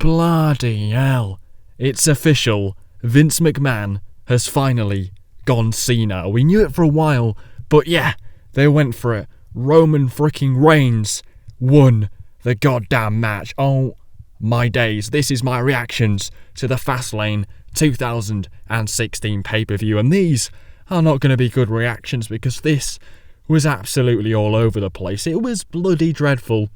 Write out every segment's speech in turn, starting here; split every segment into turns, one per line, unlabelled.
Bloody hell. It's official. Vince McMahon has finally gone Cena. We knew it for a while, but yeah, they went for it. Roman freaking Reigns won the goddamn match. Oh my days. This is my reactions to the Fastlane 2016 pay-per-view, and these are not going to be good reactions because this was absolutely all over the place. It was bloody dreadful,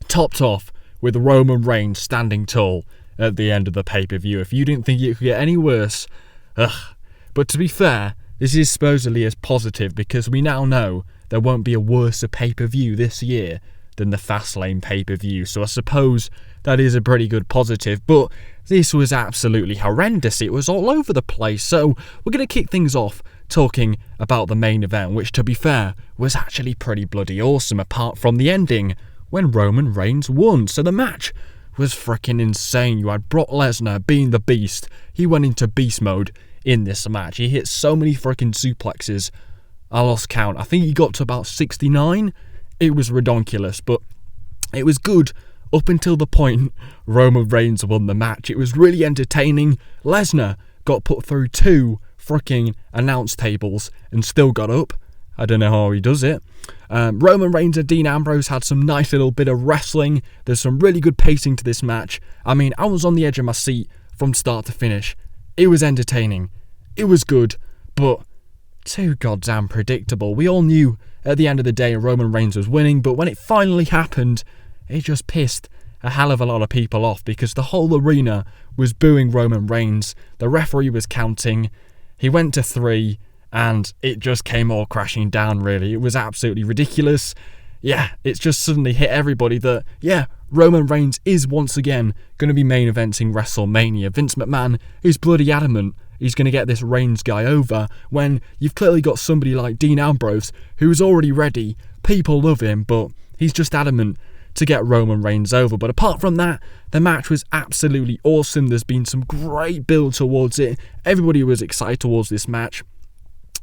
topped off with Roman Reigns standing tall at the end of the pay-per-view. If you didn't think it could get any worse, ugh. But to be fair, this is supposedly as positive because we now know there won't be a worse pay-per-view this year than the Fastlane pay-per-view. So I suppose that is a pretty good positive, but this was absolutely horrendous. It was all over the place. So we're going to kick things off talking about the main event, which to be fair was actually pretty bloody awesome apart from the ending when Roman Reigns won. So the match was freaking insane. You had Brock Lesnar being the beast. He went into beast mode in this match. He hit so many freaking suplexes, I lost count. I think he got to about 69. It was redonkulous, but it was good up until the point Roman Reigns won the match. It was really entertaining. Lesnar got put through 2 freaking announce tables and still got up. I don't know how he does it. Roman Reigns and Dean Ambrose had some nice little bit of wrestling. There's some really good pacing to this match. I mean, I was on the edge of my seat from start to finish. It was entertaining. It was good, but too goddamn predictable. We all knew at the end of the day Roman Reigns was winning, but when it finally happened, it just pissed a hell of a lot of people off because the whole arena was booing Roman Reigns. The referee was counting. He went to 3. And it just came all crashing down, really. It was absolutely ridiculous. Yeah, it's just suddenly hit everybody that, yeah, Roman Reigns is once again going to be main eventing WrestleMania. Vince McMahon is bloody adamant he's going to get this Reigns guy over when you've clearly got somebody like Dean Ambrose who's already ready. People love him, but he's just adamant to get Roman Reigns over. But apart from that, the match was absolutely awesome. There's been some great build towards it. Everybody was excited towards this match.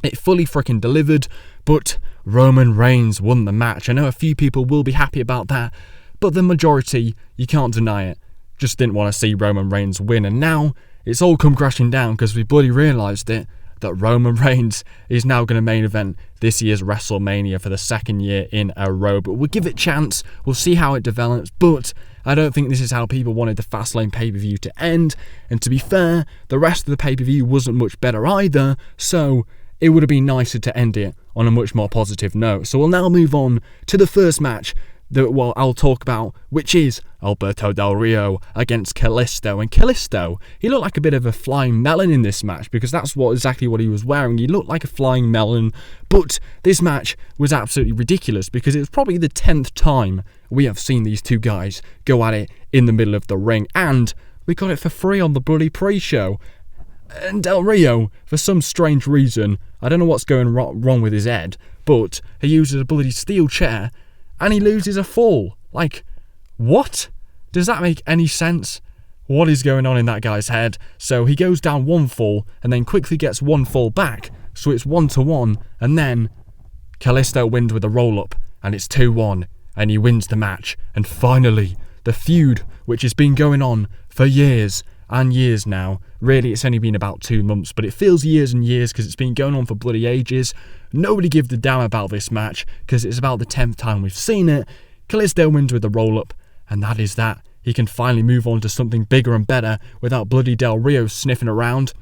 It fully freaking delivered, but Roman Reigns won the match. I know a few people will be happy about that, but the majority, you can't deny it, just didn't want to see Roman Reigns win. And now it's all come crashing down because we bloody realised it, that Roman Reigns is now going to main event this year's WrestleMania for the 2nd year in a row. But we'll give it a chance, we'll see how it develops, but I don't think this is how people wanted the Fastlane pay-per-view to end. And to be fair, the rest of the pay-per-view wasn't much better either, so it would have been nicer to end it on a much more positive note. So we'll now move on to the first match that I'll talk about, which is Alberto Del Rio against Kalisto. And Kalisto, he looked like a bit of a flying melon in this match because that's exactly what he was wearing. He looked like a flying melon, but this match was absolutely ridiculous because it was probably the 10th time we have seen these two guys go at it in the middle of the ring, and we got it for free on the bloody pre-show. And Del Rio, for some strange reason, I don't know what's going wrong with his head, but he uses a bloody steel chair and he loses a fall. Like, what? Does that make any sense? What is going on in that guy's head? So he goes down 1 fall and then quickly gets 1 fall back, so it's 1-1, and then Kalisto wins with a roll-up and it's 2-1 and he wins the match. And finally, the feud, which has been going on for years and years now. Really, it's only been about 2 months, but it feels years and years because it's been going on for bloody ages. Nobody gives a damn about this match because it's about the 10th time we've seen it. Kalisto wins with the roll-up, and that is that. He can finally move on to something bigger and better without bloody Del Rio sniffing around.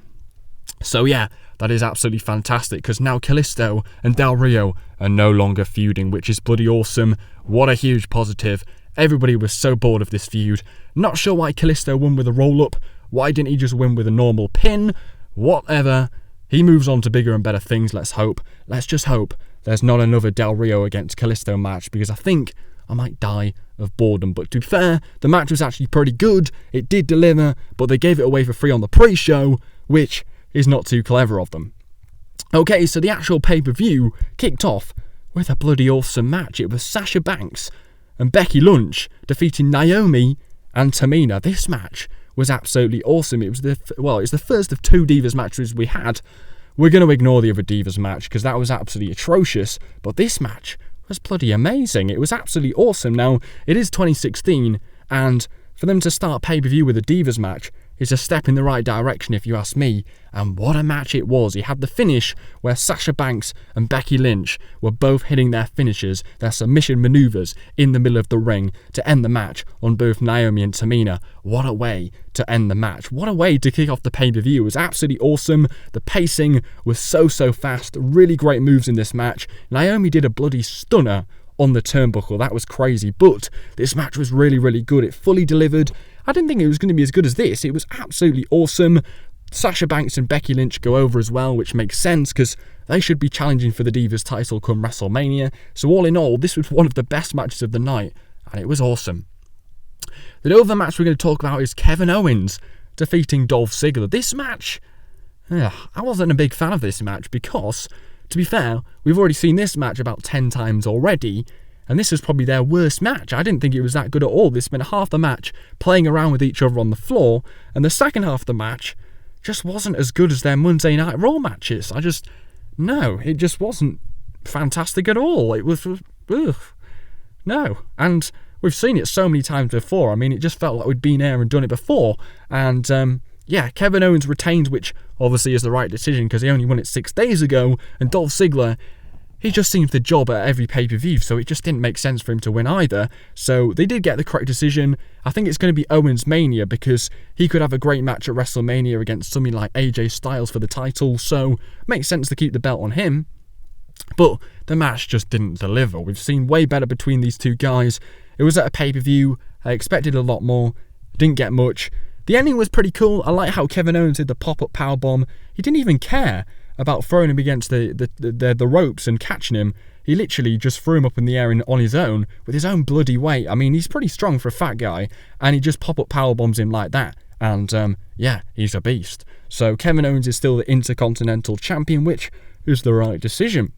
So yeah, that is absolutely fantastic because now Kalisto and Del Rio are no longer feuding, which is bloody awesome. What a huge positive. Everybody was so bored of this feud. Not sure why Kalisto won with a roll-up. Why didn't he just win with a normal pin? Whatever. He moves on to bigger and better things, let's hope. Let's just hope there's not another Del Rio against Kalisto match because I think I might die of boredom. But to be fair, the match was actually pretty good. It did deliver, but they gave it away for free on the pre-show, which is not too clever of them. Okay, so the actual pay-per-view kicked off with a bloody awesome match. It was Sasha Banks and Becky Lynch defeating Naomi and Tamina. This match was absolutely awesome. It was the first of 2 Divas matches we had. We're going to ignore the other Divas match because that was absolutely atrocious, but this match was bloody amazing. It was absolutely awesome. Now, it is 2016, and for them to start pay-per-view with a Divas match is a step in the right direction if you ask me, and what a match it was. You had the finish where Sasha Banks and Becky Lynch were both hitting their finishers, their submission manoeuvres in the middle of the ring to end the match on both Naomi and Tamina. What a way to end the match. What a way to kick off the pay-per-view. It was absolutely awesome. The pacing was so fast. Really great moves in this match. Naomi did a bloody stunner on the turnbuckle. That was crazy, but this match was really good. It fully delivered. I didn't think it was going to be as good as this. It was absolutely awesome. Sasha Banks and Becky Lynch go over as well, which makes sense because they should be challenging for the Divas title come WrestleMania. So all in all, this was one of the best matches of the night, and it was awesome. The other match we're going to talk about is Kevin Owens defeating Dolph Ziggler. This match, I wasn't a big fan of this match because, to be fair, we've already seen this match about 10 times already, and this was probably their worst match. I didn't think it was that good at all. They spent half the match playing around with each other on the floor, and the second half of the match just wasn't as good as their Monday Night Raw matches. It just wasn't fantastic at all. It was, no. And we've seen it so many times before. I mean, it just felt like we'd been there and done it before. And, Kevin Owens retained, which obviously is the right decision because he only won it 6 days ago, and Dolph Ziggler, he just seems the job at every pay-per-view, so it just didn't make sense for him to win either. So they did get the correct decision. I think it's going to be Owens Mania because he could have a great match at WrestleMania against something like AJ Styles for the title, so it makes sense to keep the belt on him. But the match just didn't deliver. We've seen way better between these two guys. It was at a pay-per-view. I expected a lot more. Didn't get much. The ending was pretty cool. I like how Kevin Owens did the pop-up powerbomb. He didn't even care about throwing him against the ropes and catching him. He literally just threw him up in the air on his own with his own bloody weight. I mean, he's pretty strong for a fat guy, and he just pop-up powerbombs him like that. And, he's a beast. So Kevin Owens is still the Intercontinental Champion, which is the right decision.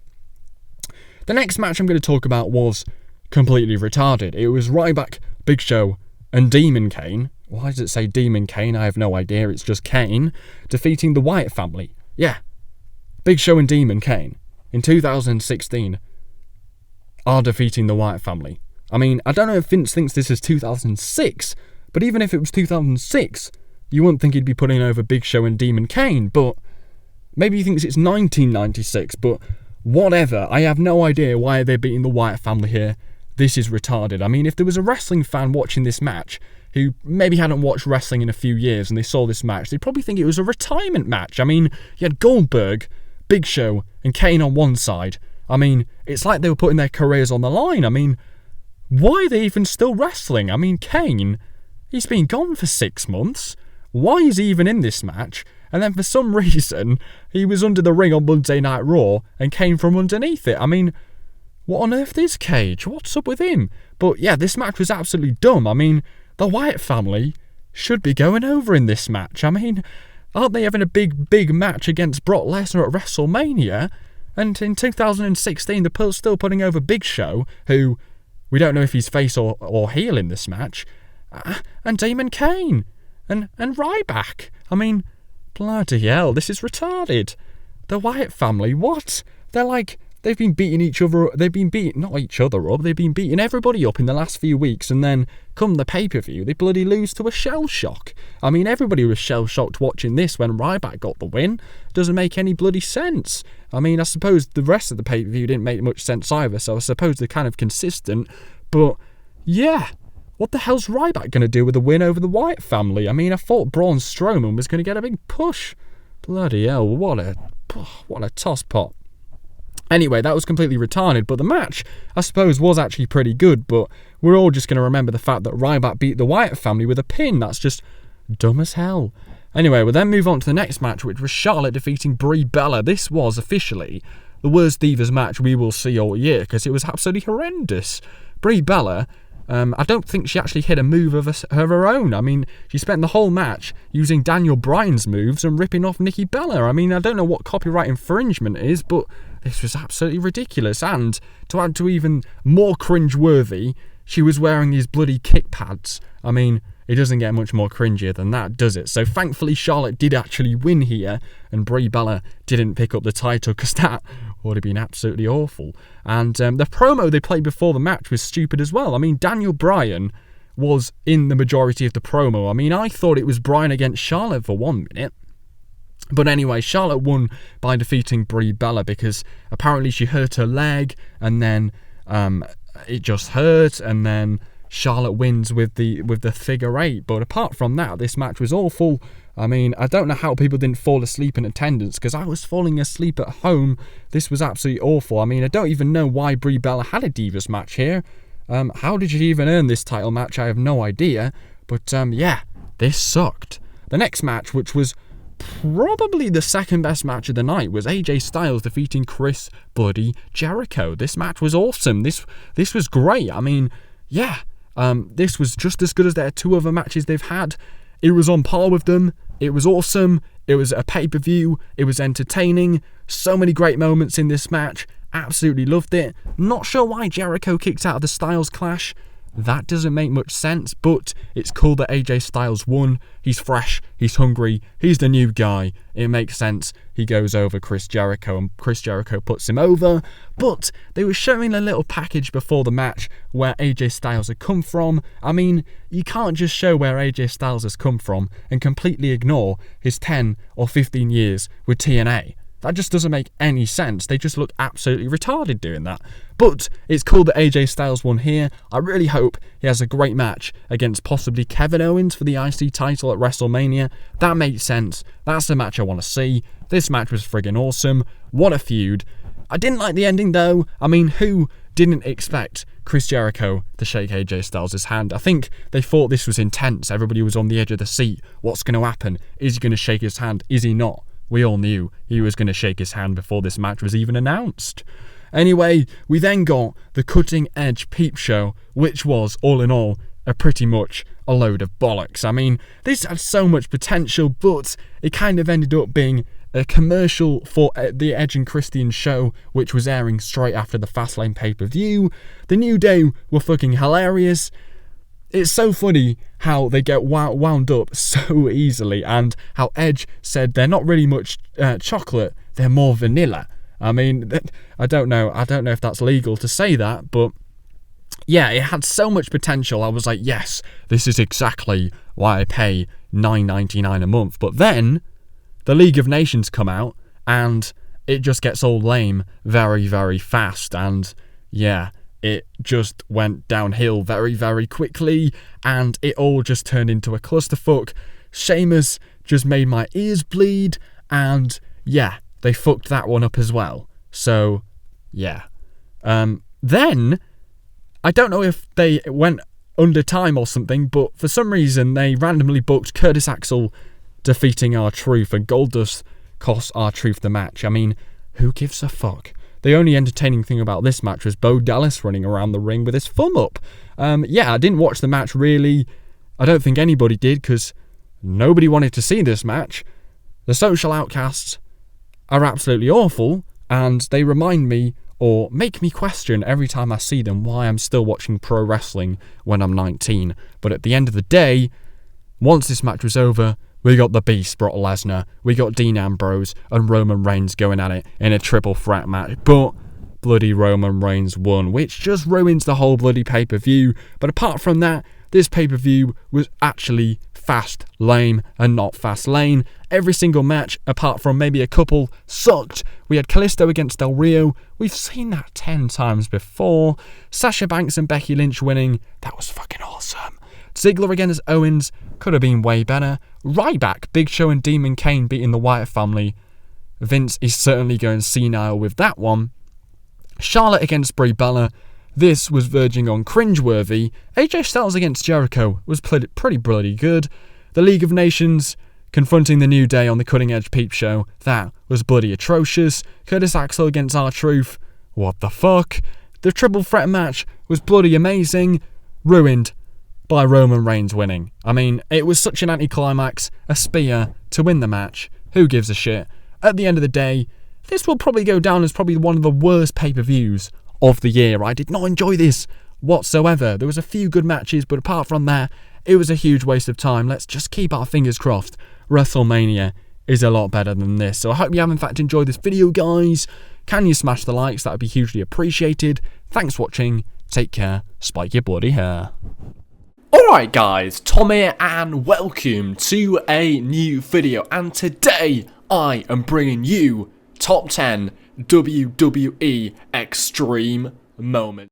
The next match I'm going to talk about was completely retarded. It was Ryback, Big Show, and Demon Kane. Why does it say Demon Kane? I have no idea. It's just Kane defeating the Wyatt family. Yeah. Big Show and Demon Kane in 2016 are defeating the Wyatt family. I mean, I don't know if Vince thinks this is 2006, but even if it was 2006, you wouldn't think he'd be putting over Big Show and Demon Kane, but maybe he thinks it's 1996, but whatever. I have no idea why they're beating the Wyatt family here. This is retarded. I mean, if there was a wrestling fan watching this match who maybe hadn't watched wrestling in a few years and they saw this match, they'd probably think it was a retirement match. I mean, you had Goldberg, Big Show, and Kane on one side. I mean, it's like they were putting their careers on the line. I mean, why are they even still wrestling? I mean, Kane, he's been gone for 6 months. Why is he even in this match? And then for some reason, he was under the ring on Monday Night Raw and came from underneath it. I mean, what on earth is Cage? What's up with him? But yeah, this match was absolutely dumb. I mean, the Wyatt family should be going over in this match. I mean, aren't they having a big match against Brock Lesnar at WrestleMania? And in 2016, they're still putting over Big Show, who we don't know if he's face or heel in this match, and Damon Kane, and Ryback. I mean, bloody hell, this is retarded. The Wyatt family, what? They've been beating each other, they've been beating everybody up in the last few weeks, and then come the pay-per-view, they bloody lose to a shell shock. I mean, everybody was shell-shocked watching this when Ryback got the win. Doesn't make any bloody sense. I mean, I suppose the rest of the pay-per-view didn't make much sense either, so I suppose they're kind of consistent, but yeah, what the hell's Ryback going to do with a win over the Wyatt family? I mean, I thought Braun Strowman was going to get a big push. Bloody hell, what a tosspot. Anyway, that was completely retarded, but the match, I suppose, was actually pretty good, but we're all just going to remember the fact that Ryback beat the Wyatt family with a pin. That's just dumb as hell. Anyway, we'll then move on to the next match, which was Charlotte defeating Brie Bella. This was officially the worst Divas match we will see all year, because it was absolutely horrendous. Brie Bella, I don't think she actually hit a move of her own. I mean, she spent the whole match using Daniel Bryan's moves and ripping off Nikki Bella. I mean, I don't know what copyright infringement is, but this was absolutely ridiculous. And to add to even more cringe-worthy, she was wearing these bloody kick pads. I mean, it doesn't get much more cringier than that, does it? So thankfully, Charlotte did actually win here, and Brie Bella didn't pick up the title, because that would have been absolutely awful. And the promo they played before the match was stupid as well. I mean, Daniel Bryan was in the majority of the promo. I mean, I thought it was Bryan against Charlotte for 1 minute. But anyway, Charlotte won by defeating Brie Bella because apparently she hurt her leg and then it just hurt, and then Charlotte wins with the figure 8. But apart from that, this match was awful. I mean, I don't know how people didn't fall asleep in attendance, because I was falling asleep at home. This was absolutely awful. I mean, I don't even know why Brie Bella had a Divas match here. How did she even earn this title match? I have no idea. But yeah, this sucked. The next match, which was probably the second best match of the night, was AJ Styles defeating Chris bloody Jericho. This match was awesome. This was great. I mean, yeah, this was just as good as their 2 other matches they've had. It was on par with them. It was awesome. It was a pay-per-view. It was entertaining. So many great moments in this match. Absolutely loved it. Not sure why Jericho kicked out of the Styles Clash. That doesn't make much sense, but it's cool that AJ Styles won. He's fresh, he's hungry, he's the new guy. It makes sense. He goes over Chris Jericho and Chris Jericho puts him over. But they were showing a little package before the match where AJ Styles had come from. I mean, you can't just show where AJ Styles has come from and completely ignore his 10 or 15 years with TNA. That just doesn't make any sense. They just look absolutely retarded doing that. But it's cool that AJ Styles won here. I really hope he has a great match against possibly Kevin Owens for the IC title at WrestleMania. That makes sense. That's the match I want to see. This match was friggin' awesome. What a feud. I didn't like the ending though. I mean, who didn't expect Chris Jericho to shake AJ Styles' hand? I think they thought this was intense. Everybody was on the edge of the seat. What's going to happen? Is he going to shake his hand? Is he not? We all knew he was going to shake his hand before this match was even announced. Anyway, we then got the Cutting Edge Peep Show, which was, all in all, pretty much a load of bollocks. I mean, this had so much potential, but it kind of ended up being a commercial for the Edge and Christian show, which was airing straight after the Fastlane pay-per-view. The New Day were fucking hilarious. It's so funny how they get wound up so easily, and how Edge said they're not really much chocolate, they're more vanilla. I mean, I don't know if that's legal to say that, but yeah, it had so much potential. I was like, yes, this is exactly why I pay $9.99 a month. But then the League of Nations come out, and it just gets all lame very, very fast, and yeah, it just went downhill very, very quickly, and it all just turned into a clusterfuck. Sheamus just made my ears bleed, and yeah, they fucked that one up as well. So, yeah. Then, I don't know if they went under time or something, but for some reason they randomly booked Curtis Axel defeating R-Truth, and Goldust cost R-Truth the match. I mean, who gives a fuck? The only entertaining thing about this match was Bo Dallas running around the ring with his thumb up. Yeah, I didn't watch the match really. I don't think anybody did, because nobody wanted to see this match. The Social Outcasts are absolutely awful, and they remind me, or make me question every time I see them, why I'm still watching pro wrestling when I'm 19. But at the end of the day, once this match was over, we got the Beast, Brock Lesnar, we got Dean Ambrose and Roman Reigns going at it in a triple threat match, but bloody Roman Reigns won, which just ruins the whole bloody pay-per-view. But apart from that, this pay-per-view was actually fast, lame, and not Fastlane. Every single match, apart from maybe a couple, sucked. We had Kalisto against Del Rio. We've seen that 10 times before. Sasha Banks and Becky Lynch winning. That was fucking awesome. Ziggler against Owens could have been way better. Ryback, Big Show and Demon Kane beating the Wyatt family. Vince is certainly going senile with that one. Charlotte against Brie Bella. This was verging on cringeworthy. AJ Styles against Jericho was pretty bloody good. The League of Nations confronting the New Day on the Cutting Edge Peep Show. That was bloody atrocious. Curtis Axel against R-Truth. What the fuck? The triple threat match was bloody amazing. Ruined by Roman Reigns winning. I mean, it was such an anticlimax. A spear to win the match. Who gives a shit? At the end of the day, this will probably go down as probably one of the worst pay-per-views of the year. I did not enjoy this whatsoever. There was a few good matches, but apart from that, it was a huge waste of time. Let's just keep our fingers crossed. WrestleMania is a lot better than this. So I hope you have in fact enjoyed this video, guys. Can you smash the likes? That would be hugely appreciated. Thanks for watching. Take care. Spike your bloody hair. Alright guys, Tom here and welcome to a new video, and today I am bringing you top 10 WWE Extreme moments.